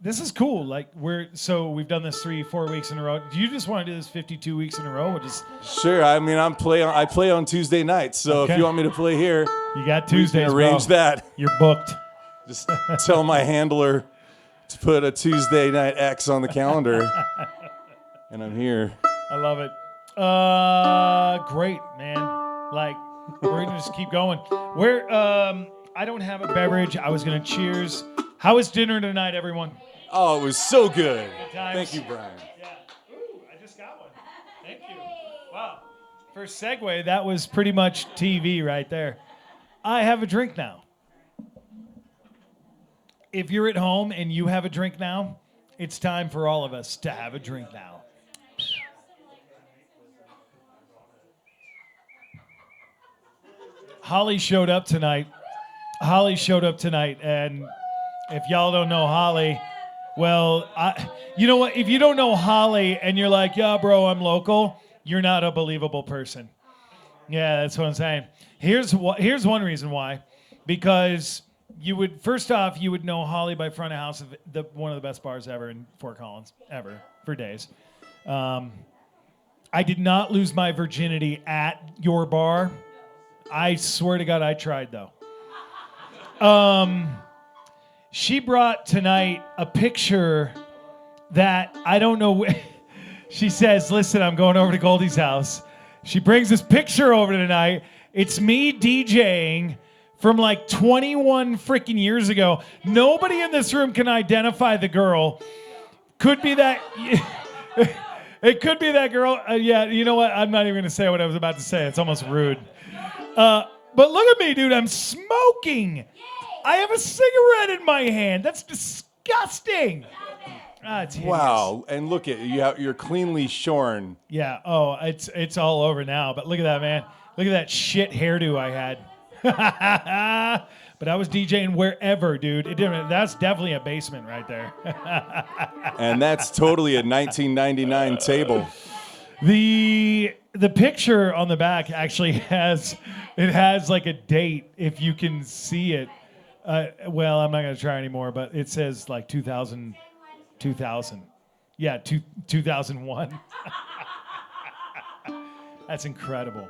this is cool. Like we've done this 3-4 weeks in a row. Do you just want to do this 52 weeks in a row, or just Sure. I mean, I play on Tuesday nights, so Okay. if you want me to play here, you got we Tuesdays? can arrange bro. that. You're booked. Just tell my handler to put a Tuesday night X on the calendar, and I'm here. I love it. Great, man. Like, we're gonna just keep going. I don't have a beverage. I was gonna cheers. How was dinner tonight, everyone? Oh, it was so good. times. Thank you, Brian. Yeah. Ooh, I just got one. Thank you. Wow. For segue, that was pretty much TV right there. I have a drink now. If you're at home and you have a drink now, it's time for all of us to have a drink now. Holly showed up tonight, and if y'all don't know Holly, well, you know what? If you don't know Holly and you're like, yeah, bro, I'm local, you're not a believable person. Yeah, that's what I'm saying. Here's one reason why. Because first off, you would know Holly by front of house of one of the best bars ever in Fort Collins, ever, for days. I did not lose my virginity at your bar. I swear to God, I tried, though. She brought tonight a picture that I don't know. She says, listen, I'm going over to Goldie's house. She brings this picture over tonight. It's me DJing from like 21 freaking years ago. Nobody in this room can identify the girl. Could be that. It could be that girl. Yeah, you know what? I'm not even going to say what I was about to say. It's almost rude. But look at me, dude. I'm smoking. I have a cigarette in my hand. That's disgusting. It's hideous. Wow. And look at you. You're cleanly shorn. Yeah. Oh, it's all over now. But look at that, man. Look at that shit hairdo I had. But I was DJing wherever, dude. That's definitely a basement right there. And that's totally a 1999 table. The picture on the back actually has like a date if you can see it. Well, I'm not going to try anymore, but it says like 2000. Yeah, 2001. That's incredible.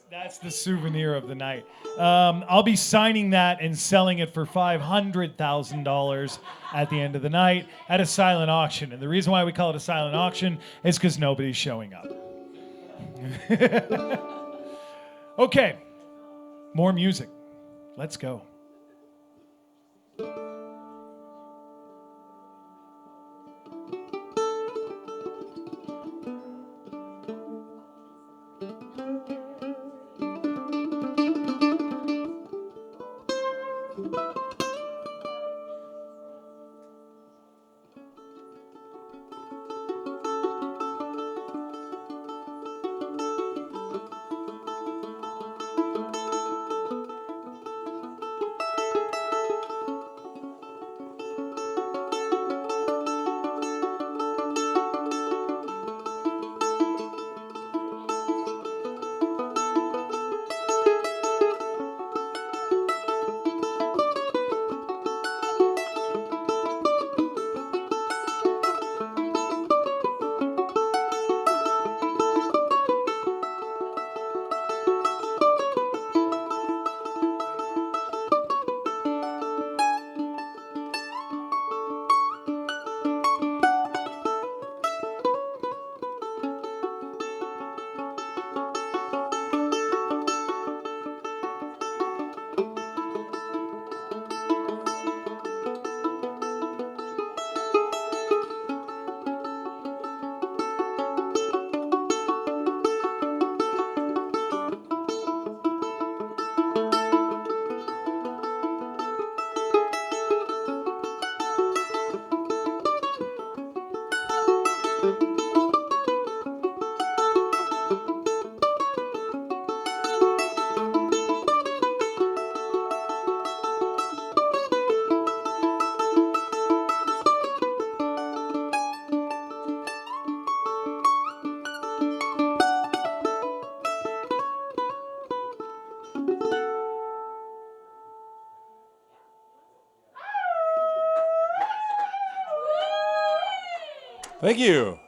That's the souvenir of the night. I'll be signing that and selling it for $500,000 at the end of the night at a silent auction. And the reason why we call it a silent auction is because nobody's showing up. Okay, more music. Let's go. Thank you.